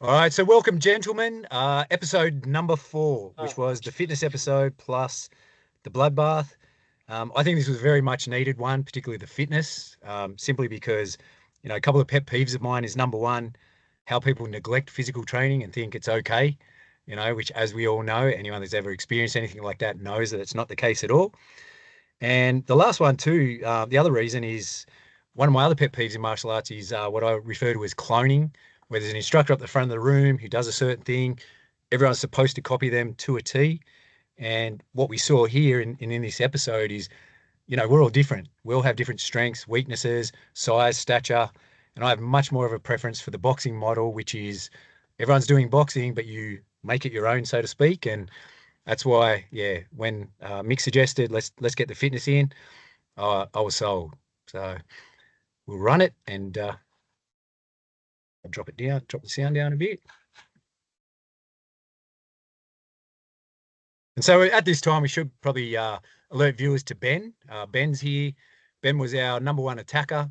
All right, so welcome, gentlemen. Episode number 4, which was the fitness episode plus the bloodbath. I think this was a very much needed one, particularly the fitness, simply because, a couple of pet peeves of mine is number one, how people neglect physical training and think it's okay, which, as we all know, anyone that's ever experienced anything like that knows that it's not the case at all. And the last one too, the other reason is one of my other pet peeves in martial arts is what I refer to as cloning, where there's an instructor up the front of the room who does a certain thing. Everyone's supposed to copy them to a T. And what we saw here in this episode is, we're all different. We all have different strengths, weaknesses, size, stature. And I have much more of a preference for the boxing model, which is everyone's doing boxing, but you make it your own, so to speak. And that's why, yeah, when Mick suggested let's get the fitness in, I was sold. So we'll run it and I'll drop the sound down a bit. And so at this time, we should probably alert viewers to Ben. Ben's here. Ben was our number one attacker.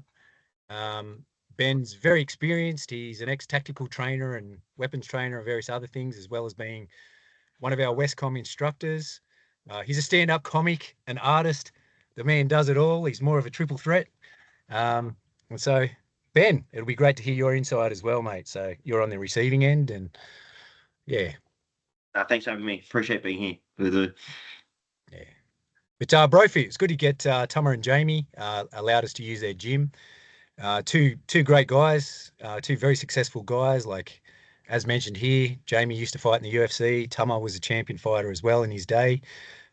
Ben's very experienced. He's an ex-tactical trainer and weapons trainer and various other things, as well as being one of our Westcom instructors. He's a stand-up comic, an artist. The man does it all. He's more of a triple threat. And so, Ben, it'll be great to hear your insight as well, mate. So you're on the receiving end, and yeah. Thanks for having me. Appreciate being here. Yeah. But Brophy, it's good to get Tama and Jamie allowed us to use their gym. Two great guys, two very successful guys. Like, as mentioned here, Jamie used to fight in the UFC. Tama was a champion fighter as well in his day.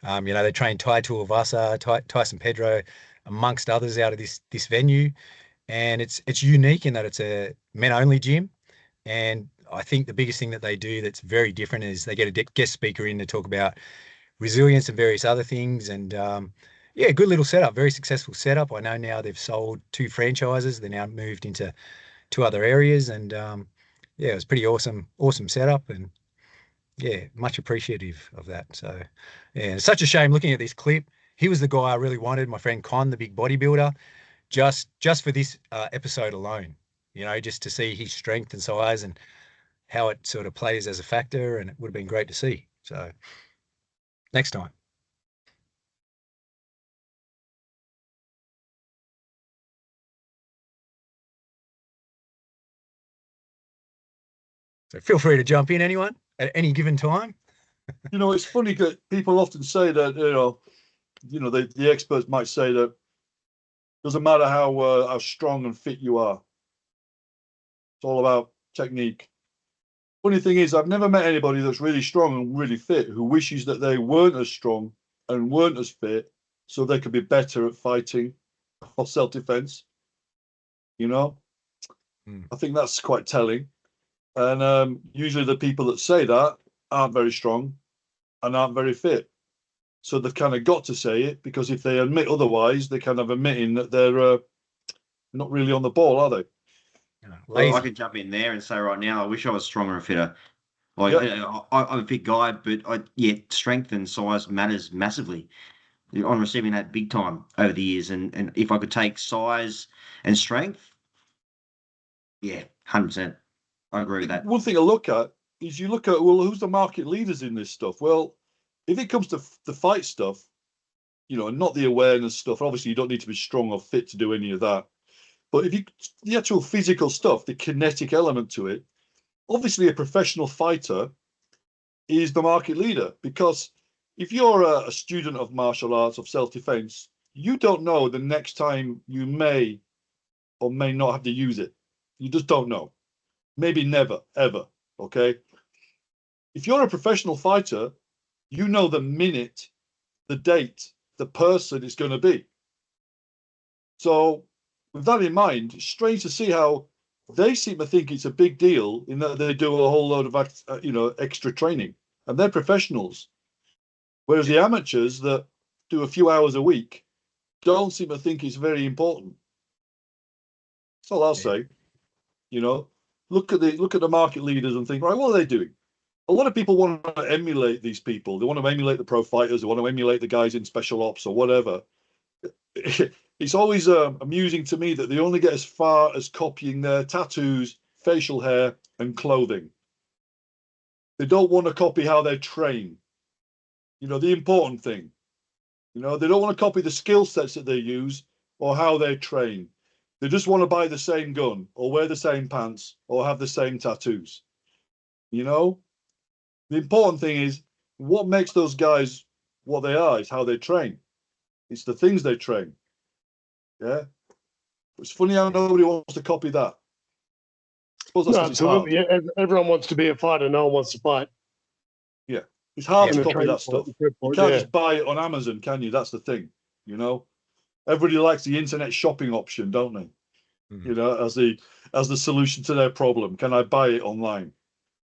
They trained Tai Tuivasa, Tyson Pedro, amongst others out of this venue. And it's unique in that it's a men-only gym. And I think the biggest thing that they do that's very different is they get a guest speaker in to talk about resilience and various other things. And good little setup, very successful setup. I know now they've sold 2 franchises. They're now moved into 2 other areas. And it was pretty awesome setup. And yeah, much appreciative of that. So yeah, it's such a shame looking at this clip. He was the guy I really wanted, my friend Con, the big bodybuilder, just for this episode alone, just to see his strength and size and how it sort of plays as a factor, and it would have been great to see. So next time. So feel free to jump in, anyone, at any given time. It's funny because people often say that, the experts might say that doesn't matter how strong and fit you are. It's all about technique. Funny thing is, I've never met anybody that's really strong and really fit who wishes that they weren't as strong and weren't as fit so they could be better at fighting or self-defense. I think that's quite telling. And usually the people that say that aren't very strong and aren't very fit. So they've kind of got to say it, because if they admit otherwise, they're kind of admitting that they're not really on the ball, are they? Well, I can jump in there and say right now, I wish I was stronger and fitter. I'm a fit guy, but strength and size matters massively. I'm receiving that big time over the years, and if I could take size and strength, 100%. I agree with that. One thing I look at is you look at, who's the market leaders in this stuff? Well, if it comes to the fight stuff, and not the awareness stuff, obviously you don't need to be strong or fit to do any of that. But if the actual physical stuff, the kinetic element to it, obviously a professional fighter is the market leader, because if you're a student of martial arts, of self-defense, you don't know the next time you may or may not have to use it. You just don't know. Maybe never, ever, okay? If you're a professional fighter, you know the minute, the date, the person is going to be. So with that in mind, it's strange to see how they seem to think it's a big deal in that they do a whole load of extra training, and they're professionals. Whereas the amateurs that do a few hours a week don't seem to think it's very important. That's all I'll say. Look at the market leaders and think, right, what are they doing? A lot of people want to emulate these people. They want to emulate the pro fighters. They want to emulate the guys in special ops or whatever. It's always amusing to me that they only get as far as copying their tattoos, facial hair, and clothing. They don't want to copy how they train. You know, the important thing. You know, they don't want to copy the skill sets that they use or how they train. They just want to buy the same gun or wear the same pants or have the same tattoos. You know, the important thing is what makes those guys what they are is how they train. It's the things they train. Yeah. It's funny how nobody wants to copy that. I suppose that's because it's hard. Yeah, everyone wants to be a fighter. No one wants to fight. Yeah. It's hard to copy that stuff. You can't just buy it on Amazon, can you? That's the thing. You know, everybody likes the internet shopping option, don't they? You know, as the solution to their problem. Can I buy it online?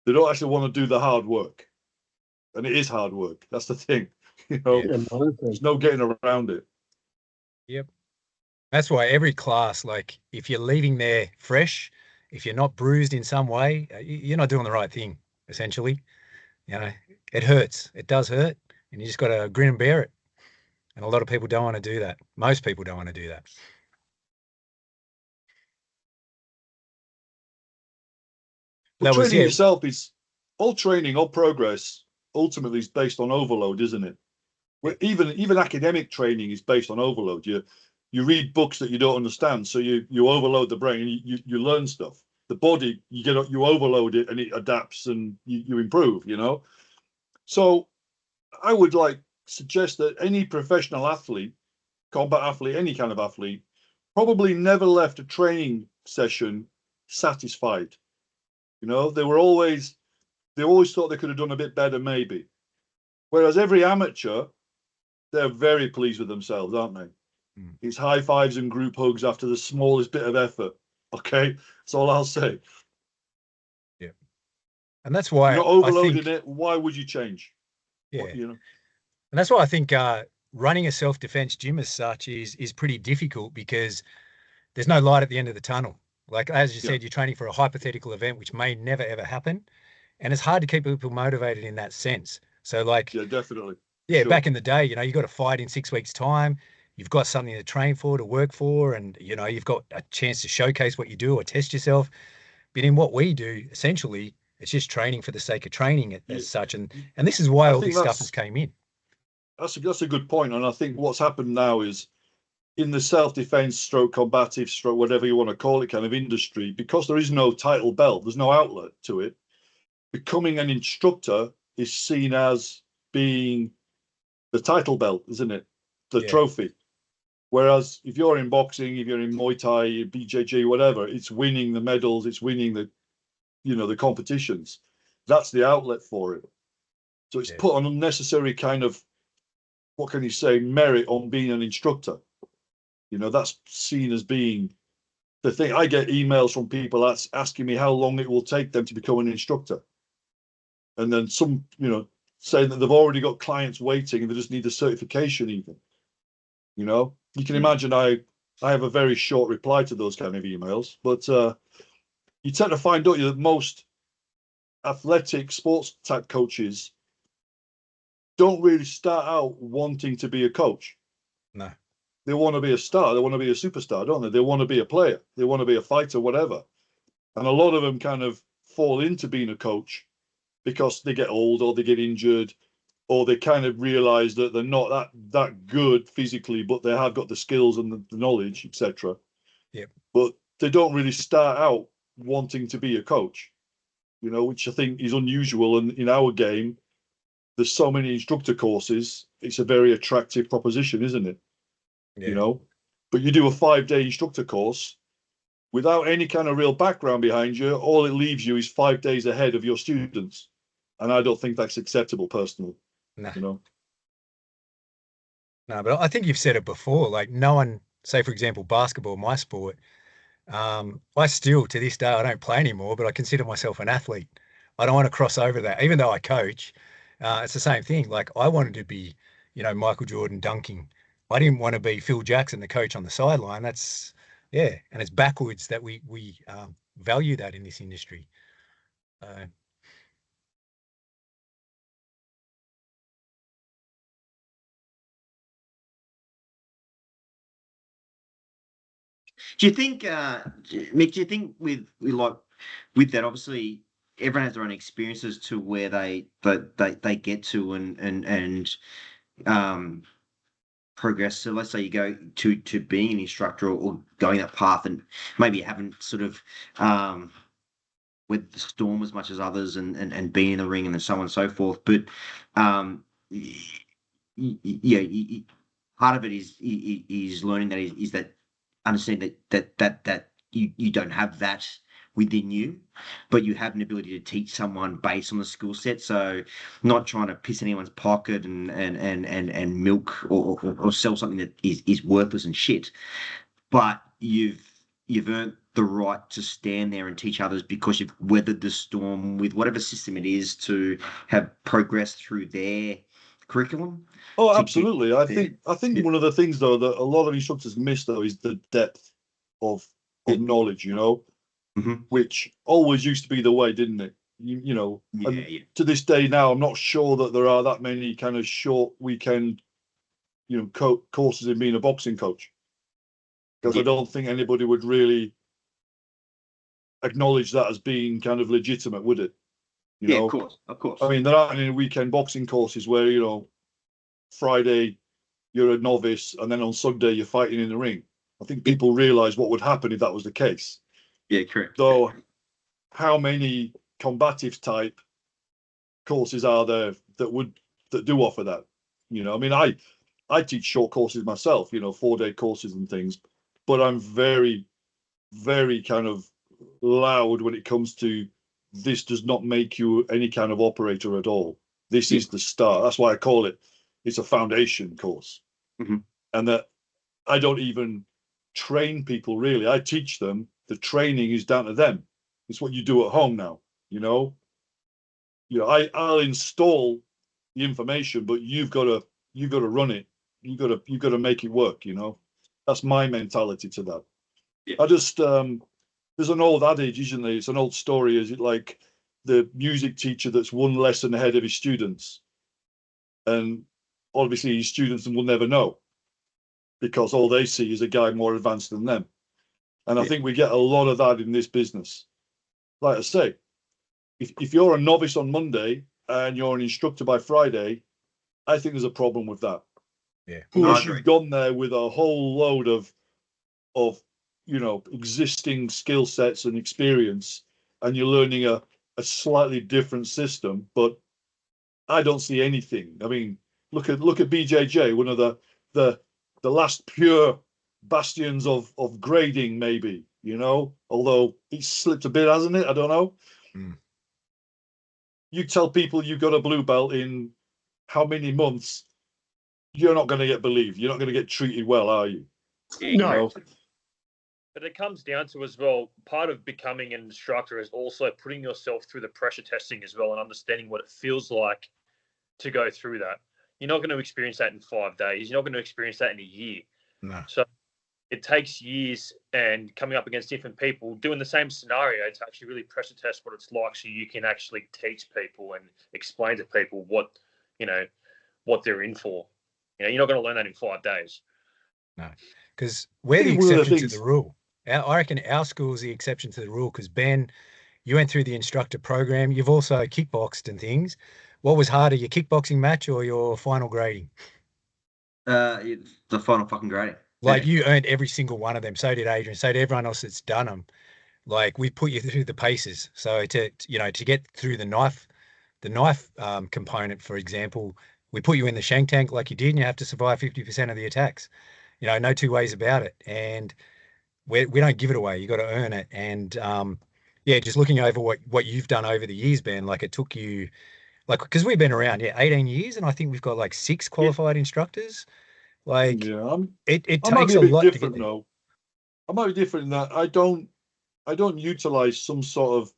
They don't actually want to do the hard work, and it is hard work. That's the thing. You know, there's no getting around it. Yep. That's why every class, like if you're leaving there fresh, if you're not bruised in some way, you're not doing the right thing, essentially. You know, it hurts. It does hurt, and you just got to grin and bear it. And a lot of people don't want to do that. Most people don't want to do that. But training itself is all training, all progress ultimately is based on overload, isn't it? Well, even academic training is based on overload. You read books that you don't understand, so you overload the brain and you learn stuff. The body, you overload it and it adapts and you improve, you know. So I would suggest that any professional athlete, combat athlete, any kind of athlete, probably never left a training session satisfied. You know, they always thought they could have done a bit better, maybe. Whereas every amateur, they're very pleased with themselves, aren't they? It's high fives and group hugs after the smallest bit of effort. Okay, that's all I'll say. Yeah, and that's why you're not overloading it. Why would you change? Yeah, you know, and that's why I think running a self-defense gym as such is pretty difficult because there's no light at the end of the tunnel. Like as you said, you're training for a hypothetical event which may never ever happen, and it's hard to keep people motivated in that sense. So like, yeah, definitely. Yeah, sure. Back in the day, you know, you got to fight in 6 weeks' time. You've got something to train for, to work for, and you know, you've got a chance to showcase what you do or test yourself. But in what we do, essentially, it's just training for the sake of training as such, and this is why all this stuff has came in. That's a good point, and I think what's happened now is in the self-defense stroke combative stroke whatever you want to call it kind of industry, because there is no title belt, there's no outlet to it. Becoming an instructor is seen as being the title belt, isn't it? The trophy. Whereas if you're in boxing, if you're in Muay Thai, BJJ, whatever, it's winning the medals, it's winning the competitions. That's the outlet for it. So it's put an unnecessary kind of, what can you say, merit on being an instructor. You know, that's seen as being the thing. I get emails from people asking me how long it will take them to become an instructor. And then some, you know, saying that they've already got clients waiting and they just need the certification even. You know, you can imagine I have a very short reply to those kind of emails, but you tend to find, don't you, that most athletic sports type coaches don't really start out wanting to be a coach. No. They want to be a star. They want to be a superstar, don't they? They want to be a player. They want to be a fighter, whatever. And a lot of them kind of fall into being a coach because they get old or they get injured or they kind of realize that they're not that good physically, but they have got the skills and the knowledge, etc. Yep. But they don't really start out wanting to be a coach, you know, which I think is unusual. And in our game, there's so many instructor courses. It's a very attractive proposition, isn't it? Yeah. You know, but you do a 5-day instructor course without any kind of real background behind you. All it leaves you is 5 days ahead of your students. And I don't think that's acceptable personally. No. You know? No, but I think you've said it before, like no one, say for example, basketball, my sport, I still to this day, I don't play anymore, but I consider myself an athlete. I don't want to cross over that, even though I coach. It's the same thing. Like I wanted to be, you know, Michael Jordan dunking. I didn't want to be Phil Jackson, the coach on the sideline. That's, yeah. And it's backwards that we value that in this industry. Do you think, Mick? Do you think with that, obviously, everyone has their own experiences to where they get to and progress. So let's say you go to being an instructor or going that path, and maybe you haven't sort of with the storm as much as others and being in the ring and so on and so forth. But yeah, part of it is learning that is that understanding that you don't have that within you, but you have an ability to teach someone based on the skill set. So not trying to piss anyone's pocket and milk or sell something that is worthless and shit, but you've earned the right to stand there and teach others because you've weathered the storm with whatever system it is to have progressed through their curriculum. Oh, absolutely. I think one of the things though that a lot of instructors miss though is the depth of knowledge, which always used to be the way, didn't it? To this day now, I'm not sure that there are that many kind of short weekend, courses in being a boxing coach, because I don't think anybody would really acknowledge that as being kind of legitimate, would it? Of course. I mean, there aren't any weekend boxing courses where Friday you're a novice and then on Sunday you're fighting in the ring. I think people realise what would happen if that was the case. Yeah, correct. So, how many combative type courses are there that do offer that? I mean, I teach short courses myself, 4-day courses and things, but I'm very, very kind of loud when it comes to this does not make you any kind of operator at all. This is the start. That's why I call it's a foundation course. And that I don't even train people really. I teach them. The training is down to them. It's what you do at home now. I'll install the information, but you've got to run it. You've got to make it work. That's my mentality to that. I just there's an old adage, isn't there? It's an old story. Is it like the music teacher that's one lesson ahead of his students, and obviously his students will never know because all they see is a guy more advanced than them. And I think we get a lot of that in this business. Like I say, if you're a novice on Monday and you're an instructor by Friday, I think there's a problem with that. Yeah. Unless you've gone there with a whole load of existing skill sets and experience, and you're learning a slightly different system. But I don't see anything. I mean, look at BJJ, one of the last pure bastions of grading, maybe, although it's slipped a bit, hasn't it? I don't know. You tell people you've got a blue belt in how many months, you're not going to get believed. You're not going to get treated well, are you? No. But it comes down to as well, part of becoming an instructor is also putting yourself through the pressure testing as well and understanding what it feels like to go through that. You're not going to experience that in 5 days. You're not going to experience that in a year. No. So it takes years and coming up against different people, doing the same scenario to actually really pressure test what it's like so you can actually teach people and explain to people what they're in for. You're not going to learn that in 5 days. No, because we're the exception to the rule. I reckon our school's the exception to the rule because, Ben, you went through the instructor program. You've also kickboxed and things. What was harder, your kickboxing match or your final grading? The final fucking grading. Like you earned every single one of them. So did Adrian. So did everyone else that's done them. Like we put you through the paces. So to get through the knife component, for example, we put you in the shank tank like you did, and you have to survive 50% of the attacks. No two ways about it. And we don't give it away. You got to earn it. And just looking over what you've done over the years, Ben, like it took you, like, because we've been around 18 years, and I think we've got like 6 qualified instructors. Like, it takes a lot to get there. No, I might be different in that I don't utilize some sort of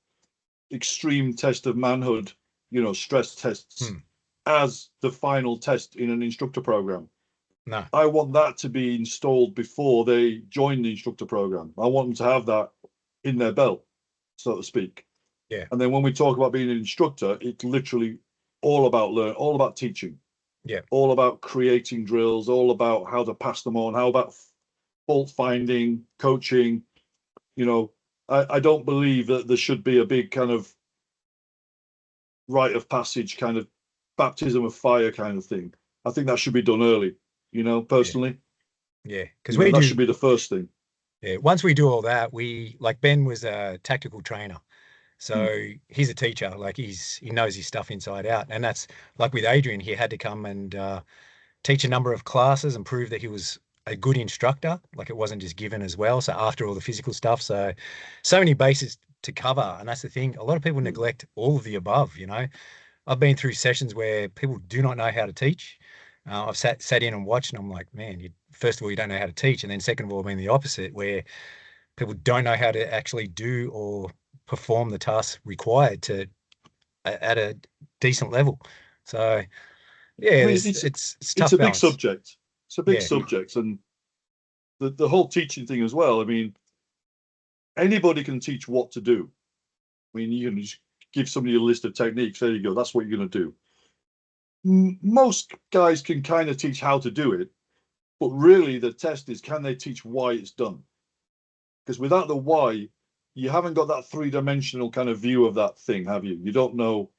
extreme test of manhood, stress tests as the final test in an instructor program. No, I want that to be installed before they join the instructor program. I want them to have that in their belt, so to speak. Yeah. And then when we talk about being an instructor, it's literally all about teaching. Yeah. All about creating drills, all about how to pass them on, how about fault finding, coaching. I don't believe that there should be a big kind of rite of passage kind of baptism of fire kind of thing. I think that should be done early, you know, personally. Yeah, because that should be the first thing. Yeah, once we do all that, like Ben was a tactical trainer. So he's a teacher, like he knows his stuff inside out. And that's like with Adrian, he had to come and teach a number of classes and prove that he was a good instructor. Like it wasn't just given as well. So after all the physical stuff, so many bases to cover. And that's the thing. A lot of people neglect all of the above, you know. I've been through sessions where people do not know how to teach. I've sat in and watched, and I'm like, man, first of all, you don't know how to teach. And then second of all, I mean the opposite, where people don't know how to actually do or perform the tasks required at a decent level. So yeah, I mean, it's tough a balance. big subject. It's a big subject, and the whole teaching thing as well. I mean, anybody can teach what to do. I mean, you can just give somebody a list of techniques. There you go. That's what you're going to do. Most guys can kind of teach how to do it, but really the test is, can they teach why it's done? Because without the why, you haven't got that three-dimensional kind of view of that thing, have you? You don't know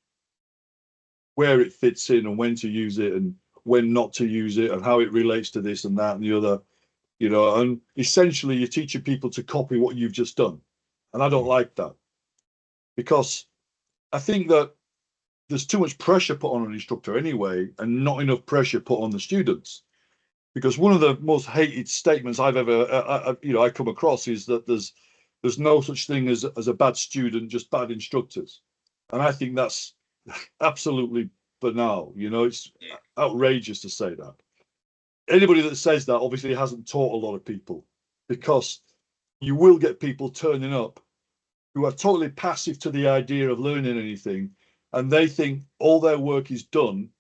where it fits in and when to use it and when not to use it and how it relates to this and that and the other, you know. And essentially you're teaching people to copy what you've just done. And I don't like that, because I think that there's too much pressure put on an instructor anyway, and not enough pressure put on the students. Because one of the most hated statements I've ever, I come across is that there's no such thing as a bad student, just bad instructors. And I think that's absolutely banal. You know, it's outrageous to say that. Anybody that says that obviously hasn't taught a lot of people, because you will get people turning up who are totally passive to the idea of learning anything, and they think all their work is done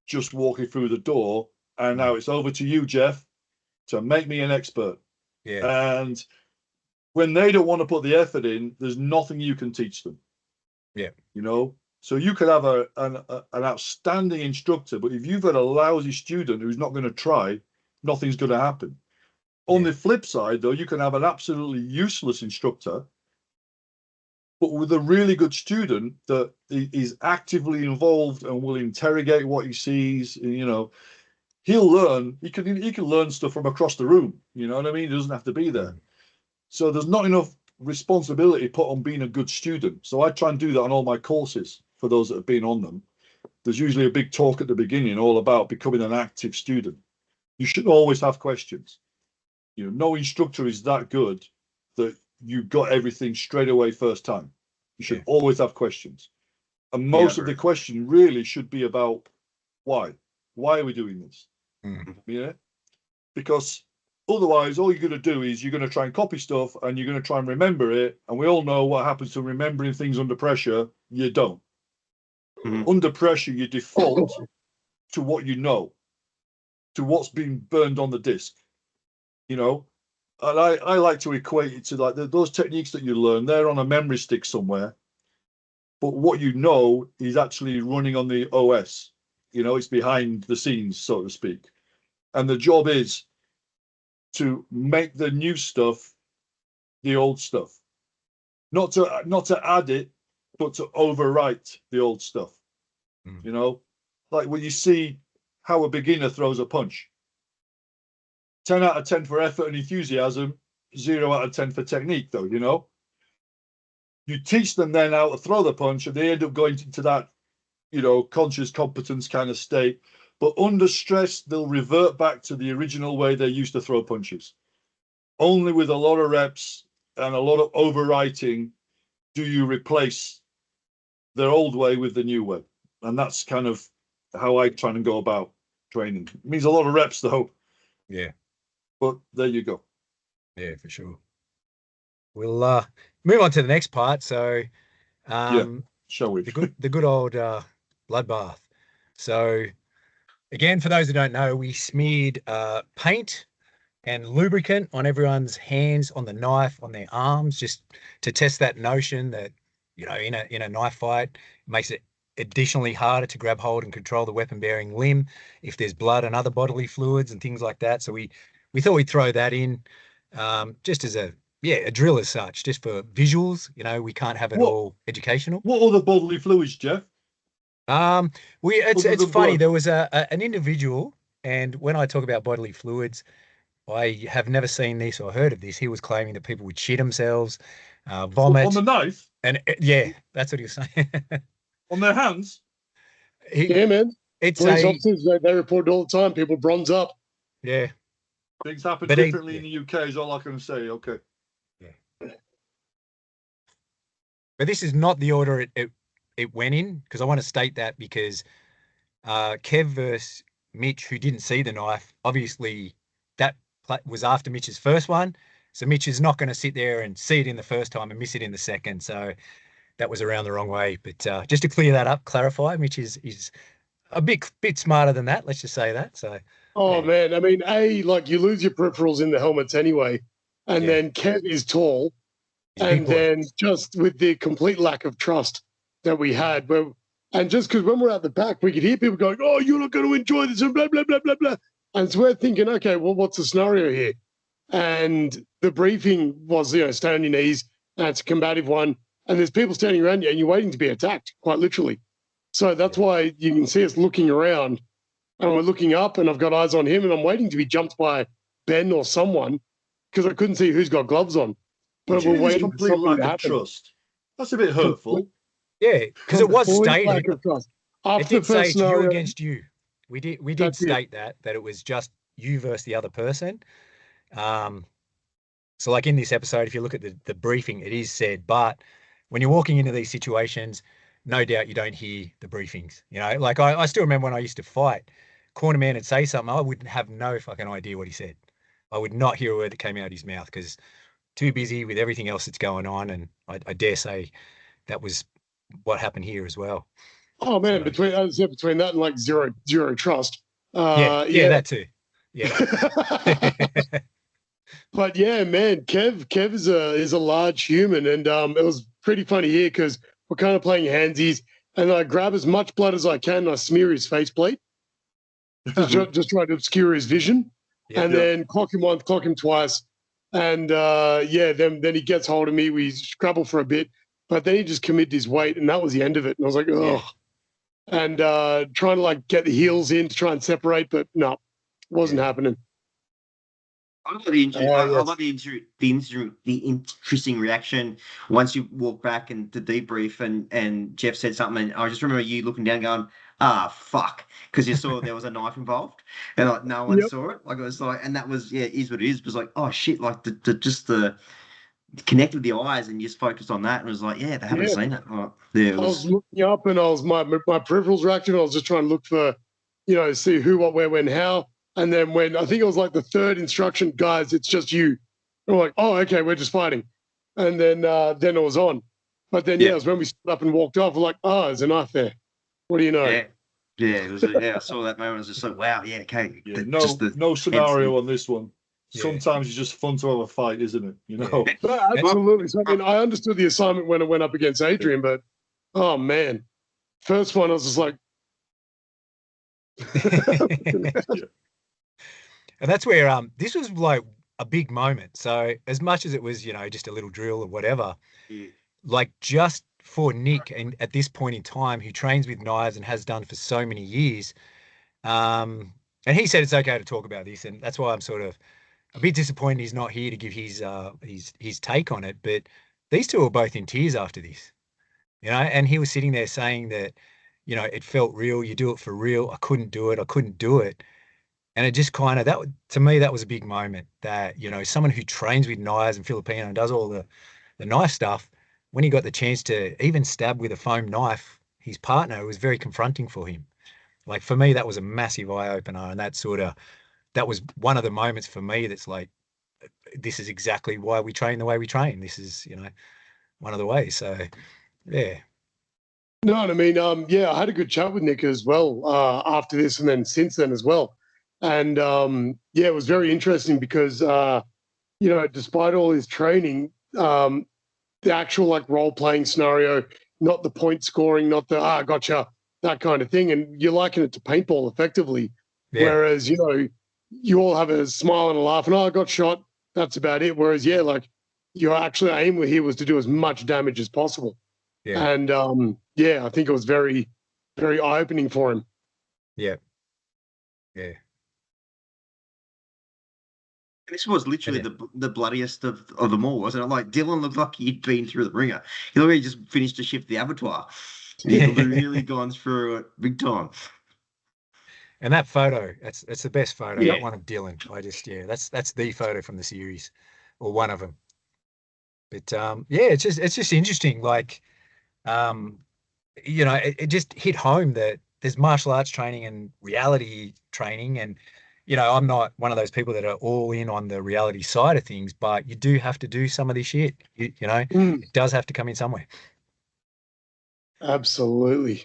just walking through the door, and now it's over to you, Jeff, to make me an expert. Yeah. And when they don't want to put the effort in, there's nothing you can teach them. Yeah. You know, so you could have an outstanding instructor, but if you've got a lousy student who's not going to try, nothing's going to happen. On the flip side, though, you can have an absolutely useless instructor, but with a really good student that is actively involved and will interrogate what he sees. You know, he'll learn. He can learn stuff from across the room. You know what I mean? He doesn't have to be there. So there's not enough responsibility put on being a good student. So I try and do that on all my courses for those that have been on them. There's usually a big talk at the beginning all about becoming an active student. You should always have questions. You know, no instructor is that good that you got everything straight away first time. You should always have questions. And most of the question really should be about why. Why are we doing this? Yeah. Because otherwise, all you're going to do is you're going to try and copy stuff and you're going to try and remember it. And we all know what happens to remembering things under pressure. You don't. Under pressure, you default to what you know, to what's been burned on the disc, you know. And I like to equate it to like those techniques that you learn, they're on a memory stick somewhere. But what you know is actually running on the OS. You know, it's behind the scenes, so to speak. And the job is to make the new stuff the old stuff. Not to add it, but to overwrite the old stuff. You know, like when you see how a beginner throws a punch. 10 out of 10 for effort and enthusiasm, 0 out of 10 for technique, though, you know. You teach them then how to throw the punch, and they end up going into that, you know, conscious competence kind of state. But under stress, they'll revert back to the original way they used to throw punches. Only with a lot of reps and a lot of overwriting do you replace their old way with the new way. And that's kind of how I try and go about training. It means a lot of reps, though. Yeah. But there you go. Yeah, for sure. We'll move on to the next part. So, shall we? The good old bloodbath. So, again, for those who don't know, we smeared paint and lubricant on everyone's hands, on the knife, on their arms, just to test that notion that, you know, in a knife fight, it makes it additionally harder to grab hold and control the weapon-bearing limb if there's blood and other bodily fluids and things like that. So we thought we'd throw that in just as a drill as such, just for visuals. You know, we can't have it all educational. What other bodily fluids, Jeff? It's funny. blood? There was an individual, and when I talk about bodily fluids, I have never seen this or heard of this. He was claiming that people would shit themselves, vomit, On the knife? and yeah, that's what he was saying. On their hands? Yeah, man. It's Police officers, they report all the time. People bronze up. Yeah. Things happen But differently in the UK is all I can say. Okay. Yeah. But this is not the order it went in, because I want to state that, because Kev versus Mitch, who didn't see the knife, obviously that was after Mitch's first one. So Mitch is not going to sit there and see it in the first time and miss it in the second. So that was around the wrong way. But just to clear that up, clarify, Mitch is a bit smarter than that. Let's just say that. So. Oh, yeah. man. I mean, like you lose your peripherals in the helmets anyway. And then Kev is tall. And then just with the complete lack of trust that we had, and just because when we're at the back, we could hear people going, "Oh, you're not going to enjoy this," and blah, blah, blah, blah, blah. And so we're thinking, okay, well, what's the scenario here? And the briefing was, stay on your knees, and it's a combative one, and there's people standing around you, and you're waiting to be attacked, quite literally. So that's why you can see us looking around, and we're looking up, and I've got eyes on him, and I'm waiting to be jumped by Ben or someone, because I couldn't see who's got gloves on. But we're waiting for something to happen. Trust. That's a bit hurtful. Yeah, because it was stated. After it did the first say it's scenario, you against you. We did state that it was just you versus the other person. So like in this episode, if you look at the briefing, it is said, but when you're walking into these situations, no doubt you don't hear the briefings. Like I still remember when I used to fight, cornerman would say something, I would have no fucking idea what he said. I would not hear a word that came out of his mouth because too busy with everything else that's going on. And I dare say that was what happened here as well. Oh man, so, between that and like zero trust. Yeah, that too. Yeah. But yeah, man, Kev is a large human, and it was pretty funny here because we're kind of playing handsies, and I grab as much blood as I can, and I smear his faceplate, just try to obscure his vision, then clock him once, clock him twice. And then he gets hold of me. We scrabble for a bit, but then he just committed his weight, and that was the end of it. And I was like, oh. And trying to like get the heels in to try and separate, but no, wasn't happening. I love the injury. I love the interesting reaction once you walk back and the debrief, and Jeff said something, and I just remember you looking down, going, fuck, because you saw there was a knife involved, and like no one saw it. Like it was like, and that was is what it is. It was like, oh shit, like the connect with the eyes, and you just focused on that, and it was like, they haven't seen it. Like, I was looking up, and I was my peripherals were active. I was just trying to look for, see who, what, where, when, how. And then when I think it was like the third instruction, guys, it's just you. And we're like, oh, okay, we're just fighting. And then it was on. But then it was when we stood up and walked off. We're like, oh, there's a knife there. What do you know? It was. I saw that moment. I was just like, wow, okay. Yeah, no scenario on this one. Sometimes it's just fun to have a fight, isn't it? Absolutely. So, I mean, I understood the assignment when it went up against Adrian, but oh man, first one I was just like. And that's where this was like a big moment. So as much as it was, just a little drill or whatever, like just for Nick, and at this point in time, who trains with knives and has done for so many years, and he said it's okay to talk about this, and that's why I'm sort of a bit disappointed he's not here to give his take on it. But these two are both in tears after this, and he was sitting there saying that, it felt real. You do it for real. I couldn't do it. And it just kind of, to me, that was a big moment that, someone who trains with knives and Filipino and does all the knife stuff, when he got the chance to even stab with a foam knife his partner, it was very confronting for him. Like for me, that was a massive eye opener. And that was one of the moments for me that's like, this is exactly why we train the way we train. This is, one of the ways. So, yeah. No, I mean, I had a good chat with Nick as well after this and then since then as well. And, it was very interesting because, despite all his training, the actual like role-playing scenario, not the point scoring, not the, gotcha, that kind of thing. And you liken it to paintball effectively. Yeah. Whereas, you all have a smile and a laugh and, I got shot. That's about it. Whereas, like your actual aim here was to do as much damage as possible. Yeah. And, I think it was very, very eye-opening for him. Yeah. Yeah. This was literally the bloodiest of them all, wasn't it? Like, Dylan looked like he'd been through the ringer. He looked like he just finished to shift the abattoir. He'd really gone through it big time. And that photo, that's the best photo. Yeah. That one of Dylan. That's the photo from the series, or one of them. But yeah, it's just interesting. Like, you know, it just hit home that there's martial arts training and reality training, and you know, I'm not one of those people that are all in on the reality side of things, but you do have to do some of this shit. You know, it does have to come in somewhere. Absolutely.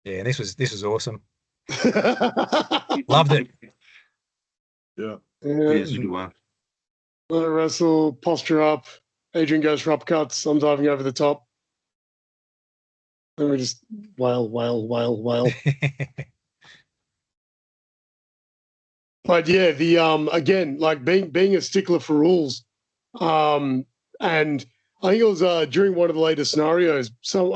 Yeah, and this was awesome. Loved it. Yeah. It's a good one. Let it wrestle, posture up. Adrian goes for uppercuts. I'm diving over the top. And we just wail. But yeah, the again, like being a stickler for rules, and I think it was during one of the later scenarios. So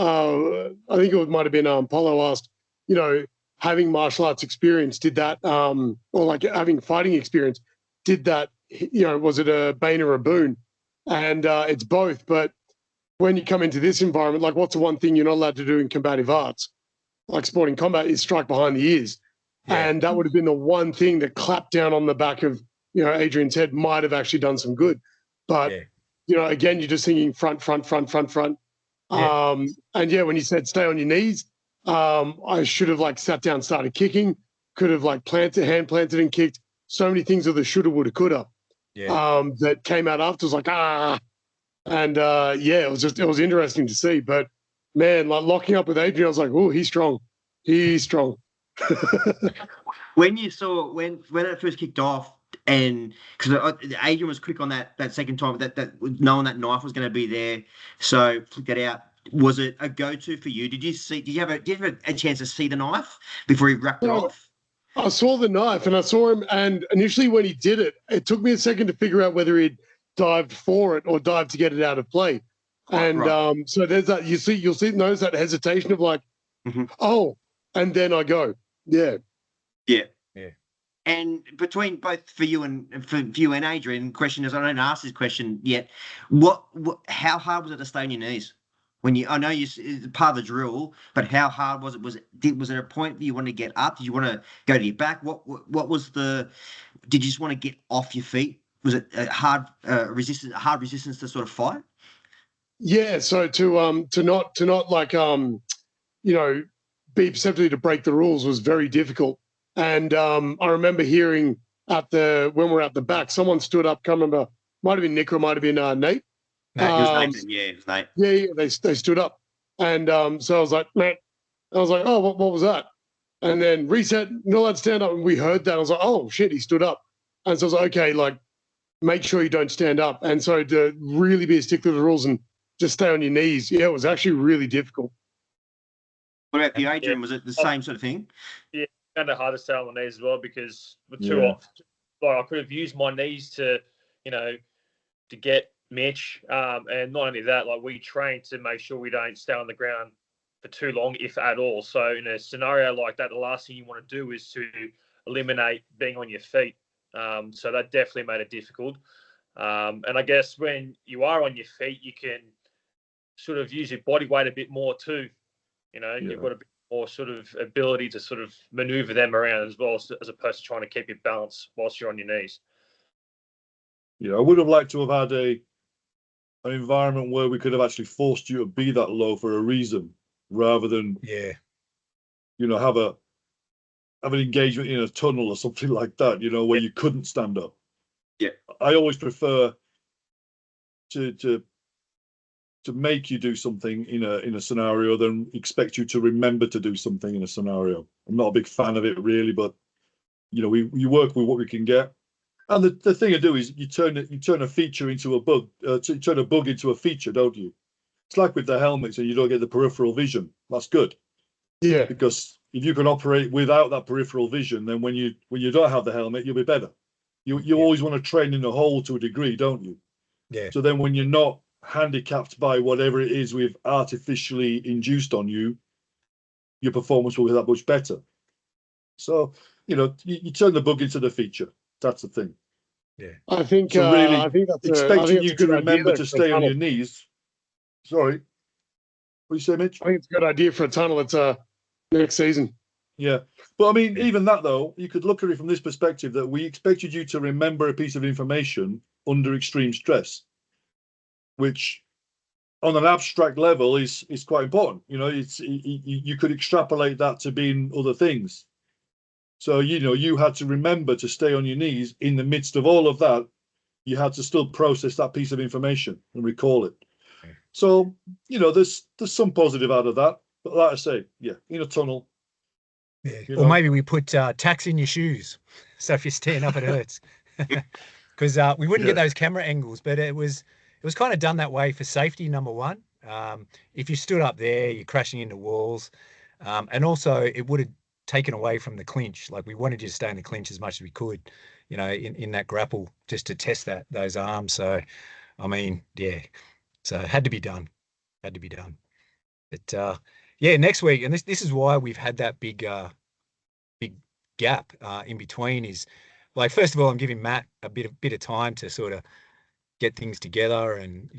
I think it might have been Paulo asked, you know, having martial arts experience, did that, or like having fighting experience, did that, you know, was it a bane or a boon? And it's both. But when you come into this environment, like what's the one thing you're not allowed to do in combative arts, like sporting combat, is strike behind the ears. Yeah. And that would have been the one thing that clapped down on the back of, you know, Adrian's head, might have actually done some good. But, you know, again, you're just thinking front. Yeah. And yeah, when you said stay on your knees, I should have like sat down, started kicking, could have like hand planted and kicked. So many things of the shoulda, woulda, coulda. Yeah. That came out after. It was like, and yeah, it was interesting to see. But man, like locking up with Adrian, I was like, oh, he's strong. When you saw when it first kicked off, and because Adrian was quick on that second time, that knowing that knife was going to be there, so flicked it out. Was it a go-to for you? Did you have a chance to see the knife before he wrapped it off? I saw the knife and I saw him, and initially when he did it, it took me a second to figure out whether he'd dived for it or dived to get it out of play. And so there's that. Notice that hesitation of like, oh, and then I go, yeah. And between both for you and Adrian, question is, I don't ask this question yet. How hard was it to stay on your knees? I know it's part of the drill, but how hard was it? Was it a point that you wanted to get up? Did you want to go to your back? What was did you just want to get off your feet? Was it a hard resistance to sort of fight? Yeah. So to not like you know, be perceptively to break the rules was very difficult. And I remember hearing when we're at the back, someone stood up. Can't remember. Might have been Nick or might have been Nate. It was Nathan. Yeah, it was Nate. Yeah, they stood up, and so I was like, man, I was like, oh, what was that? And then reset, no, let's stand up, and we heard that. I was like, oh shit, he stood up, and so I was like, okay, like, make sure you don't stand up. And so to really be a stickler to the rules and just stay on your knees, yeah, it was actually really difficult. What about the Adrian? Was it the same sort of thing? Yeah, kind of hard to stay on my knees as well, because like I could have used my knees to, you know, to get Mitch, and not only that, like we train to make sure we don't stay on the ground for too long, if at all. So in a scenario like that, the last thing you want to do is to eliminate being on your feet. So that definitely made it difficult. And I guess when you are on your feet, you can sort of use your body weight a bit more too. You know, you've got a bit more sort of ability to sort of maneuver them around as well, as opposed to trying to keep your balance whilst you're on your knees. Yeah, I would have liked to have had an environment where we could have actually forced you to be that low for a reason, rather than you know, have an engagement in a tunnel or something like that, you know, where you couldn't stand up. Yeah, I always prefer to make you do something in a scenario than expect you to remember to do something in a scenario. I'm not a big fan of it really, but you know, you work with what we can get. And the thing you do is you turn a feature into a bug. You turn a bug into a feature, don't you? It's like with the helmets, and you don't get the peripheral vision. That's good. Yeah. Because if you can operate without that peripheral vision, then when you don't have the helmet, you'll be better. You always want to train in the hole to a degree, don't you? Yeah. So then when you're not handicapped by whatever it is we've artificially induced on you, your performance will be that much better. So, you turn the bug into the feature. That's the thing. Yeah. I think so really I think that's expecting you to remember idea, to stay on your knees. Sorry. What do you say, Mitch? I think it's a good idea for a tunnel. It's next season. Yeah. But I mean, even that though, you could look at it from this perspective that we expected you to remember a piece of information under extreme stress, which on an abstract level is quite important. You could extrapolate that to being other things. So, you had to remember to stay on your knees in the midst of all of that. You had to still process that piece of information and recall it. So, there's some positive out of that. But like I say, yeah, in a tunnel. Yeah. Or maybe we put tacks in your shoes. So if you stand up, it hurts. Because we wouldn't get those camera angles, but it was kind of done that way for safety, number one. If you stood up there, you're crashing into walls. And also it would have taken away from the clinch. Like, we wanted you to stay in the clinch as much as we could, in that grapple, just to test those arms. So, I mean, yeah. So it had to be done. But next week, and this is why we've had that big gap in between, is like, first of all, I'm giving Matt a bit of time to sort of get things together, and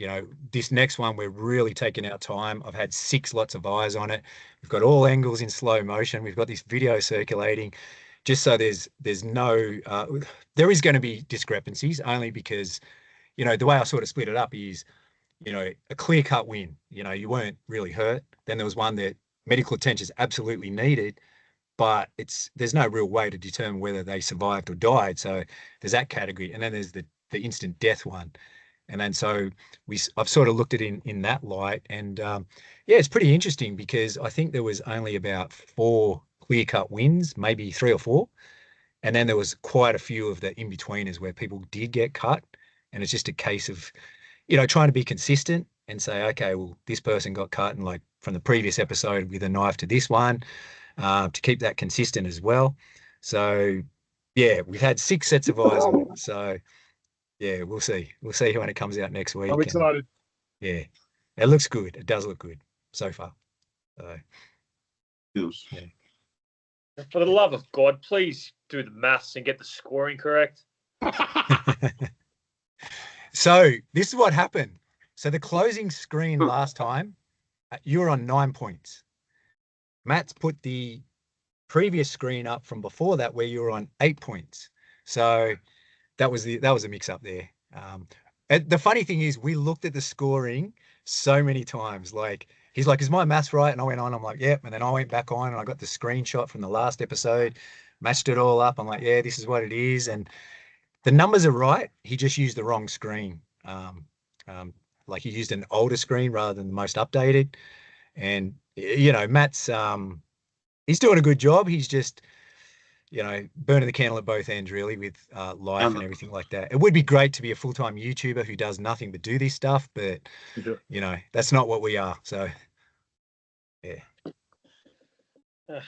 this next one we're really taking our time. I've had 6 lots of eyes on it. We've got all angles in slow motion. We've got this video circulating, just so there's no there is going to be discrepancies, only because the way I sort of split it up is a clear-cut win. You weren't really hurt. Then there was one that medical attention is absolutely needed, but there's no real way to determine whether they survived or died. So there's that category, and then there's the instant death one. And then so I've sort of looked at it in that light, and it's pretty interesting, because I think there was only about 4 clear-cut wins, maybe 3 or 4, and then there was quite a few of the in-betweeners where people did get cut, and it's just a case of trying to be consistent and say, okay, well, this person got cut, and like from the previous episode with a knife to this one, to keep that consistent as well. So yeah, we've had 6 sets of eyes on it. So yeah, we'll see when it comes out next week. I'm excited. And, it looks good. It does look good so far. So yeah. For the love of God, please do the maths and get the scoring correct. So this is what happened. So the closing screen last time, you were on 9 points. Matt's put the previous screen up from before that, where you were on 8 points. So that was a mix up there. And the funny thing is, we looked at the scoring so many times. Like, he's like, is my maths right? And I went on, I'm like, yep. And then I went back on and I got the screenshot from the last episode, matched it all up. I'm like, yeah, this is what it is. And the numbers are right. He just used the wrong screen. Like, he used an older screen rather than the most updated. And, Matt's, he's doing a good job. He's just, burning the candle at both ends, really, with life and everything like that. It would be great to be a full-time YouTuber who does nothing but do this stuff, but, that's not what we are. So, yeah. But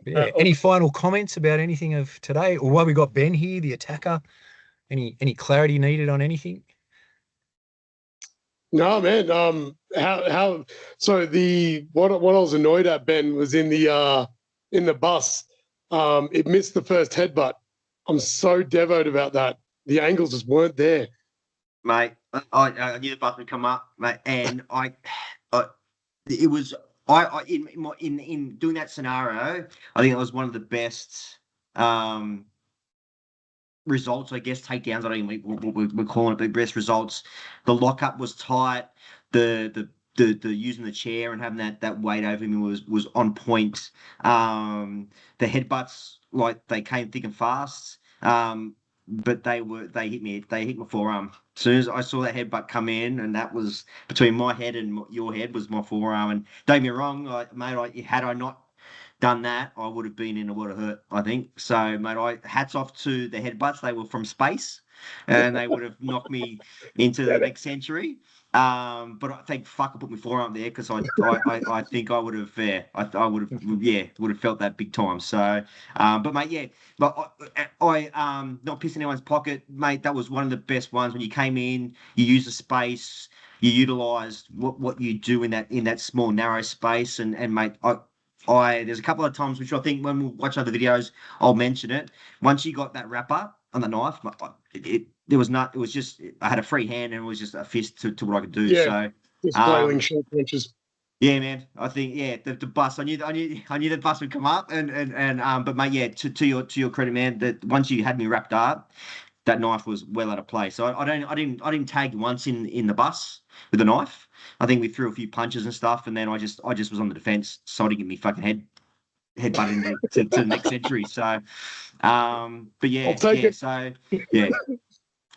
yeah. Any final comments about anything of today? Or while we got Ben here, the attacker, any clarity needed on anything? No, man. How? So what I was annoyed at, Ben, was in the bus. It missed the first headbutt. I'm so devoted about that. The angles just weren't there, mate. I knew the bus would come up, mate, and it was in doing that scenario. I think it was one of the best results, I guess, takedowns. I don't even we're calling it the best results. The lockup was tight. The using the chair and having that weight over me was on point. The headbutts, like, they came thick and fast. But they hit my forearm. As soon as I saw that headbutt come in, and that was between my head and your head, was my forearm. And don't get me wrong, mate, had I not done that, I would have been in a lot of hurt, I think. So, mate, hats off to the headbutts. They were from space, and they would have knocked me into the next century. But I think I put my forearm there, because I think I would have I would have felt that big time. So, but mate, but I not pissing anyone's pocket, mate. That was one of the best ones when you came in. You used the space. utilised what you do in that small narrow space, and mate, I there's a couple of times which I think when we watch other videos I'll mention it. Once you got that wrap up on the knife, there was not. It was just I had a free hand and it was just a fist to what I could do. Yeah, so just flailing short punches. Yeah, man. I think the bus. I knew the bus would come up, and but mate, yeah. To your credit, man. That once you had me wrapped up, that knife was well out of play. So I didn't tag once in the bus with the knife. I think we threw a few punches and stuff, and then I just was on the defense, so I didn't get me fucking headbutt to the next century. So, but yeah, I'll take it. So yeah.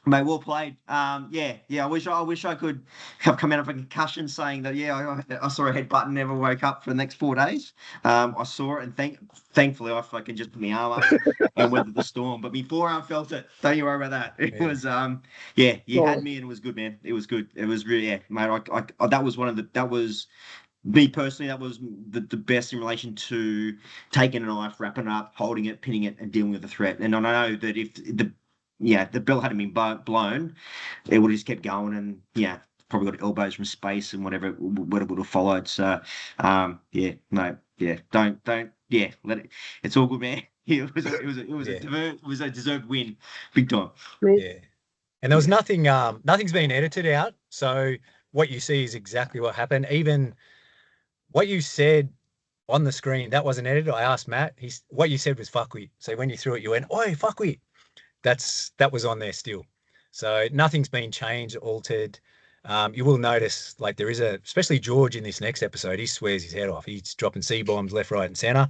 Mate, well played. Yeah. I wish I could have come out of a concussion saying that. Yeah, I saw a headbutt and never woke up for the next 4 days. I saw it, and thankfully I fucking just put my arm up and weathered the storm. But my forearm felt it. Don't you worry about that. It was you had me, and it was good, man. It was good. It was really mate. I that was that was me personally. That was the best in relation to taking a knife, wrapping it up, holding it, pinning it, and dealing with the threat. And I know that if the belt hadn't been blown, it would have just kept going, and probably got elbows from space and whatever would have followed. So, don't let it. It's all good, man. It was a deserved win, big time. Yeah, and there was nothing. Nothing's been edited out, so what you see is exactly what happened. Even what you said on the screen, that wasn't edited. I asked Matt. What you said was "fuckwit." So when you threw it, you went, "Oi, fuckwit." That was on there still. So nothing's been changed, altered. You will notice, like, there is especially George in this next episode, he swears his head off. He's dropping C-bombs left, right, and center.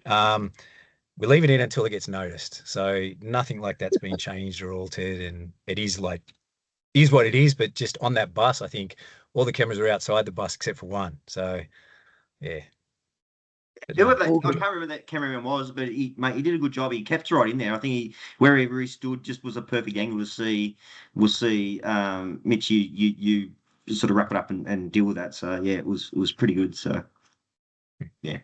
We leave it in until it gets noticed. So nothing like that's been changed or altered, and it is what it is. But just on that bus, I think all the cameras are outside the bus except for one. So yeah. I can't remember that cameraman was, but he did a good job. He kept right in there. I think wherever he stood just was a perfect angle to see. We'll see, Mitch, you sort of wrap it up and deal with that. So yeah, it was pretty good. So yeah,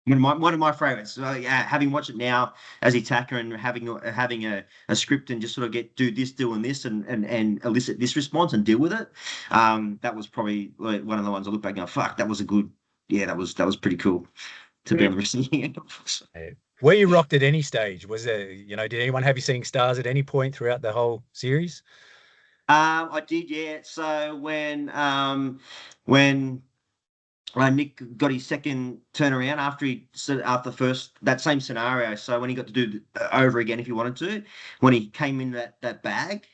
one of my favourites. Having watched it now as the attacker and having a script and just sort of do this, doing this, and elicit this response and deal with it. That was probably like one of the ones I look back and go, fuck, that was a good. Yeah, that was pretty cool to be on the receiving end of. Were you rocked at any stage? Was there, did anyone have you seeing stars at any point throughout the whole series? I did, yeah. So when Nick got his second turnaround after first that same scenario, so when he got to do over again if he wanted to, when he came in that bag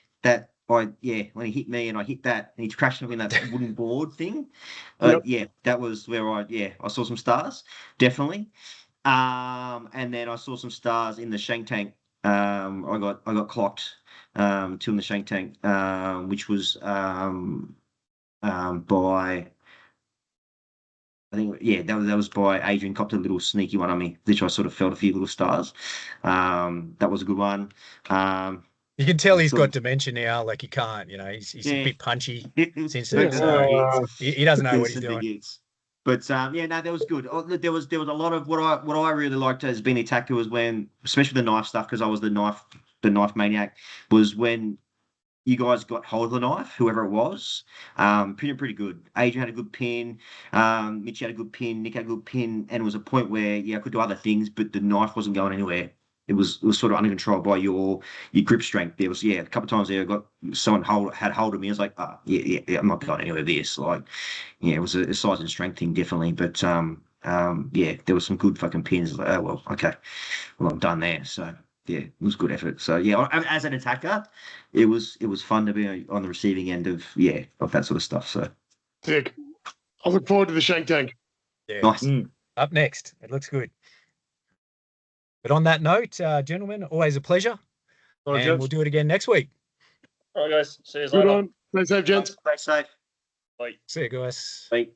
when he hit me and I hit that, and he crashed me in that wooden board thing. That was where I saw some stars, definitely. And then I saw some stars in the shank tank. I got clocked, two in the shank tank, which was by. I think, that was by Adrian. Copped a little sneaky one on me, which I sort of felt a few little stars. That was a good one. You can tell he's got dementia now. Like, he can't, he's a bit punchy. He doesn't know what he's doing. But that was good. There was a lot of what I really liked as being the attacker was when, especially the knife stuff, because I was the knife maniac, was when you guys got hold of the knife, whoever it was, pretty good. Adrian had a good pin, Mitch had a good pin, Nick had a good pin, and it was a point where I could do other things, but the knife wasn't going anywhere. It was sort of under control by your grip strength. There was a couple of times there I got someone had hold of me. I was like, I'm not going anywhere with this. Like, it was a size and strength thing definitely. But there was some good fucking pins. Like, oh well, okay, well I'm done there. So it was good effort. So as an attacker, it was fun to be on the receiving end of that sort of stuff. So sick. I look forward to the shank tank. Yeah. Nice. Up next, it looks good. But on that note, gentlemen, always a pleasure. And we'll do it again next week. All right, guys. See you later. Good on. Stay safe, gents. Stay safe. Bye. See you guys. Bye.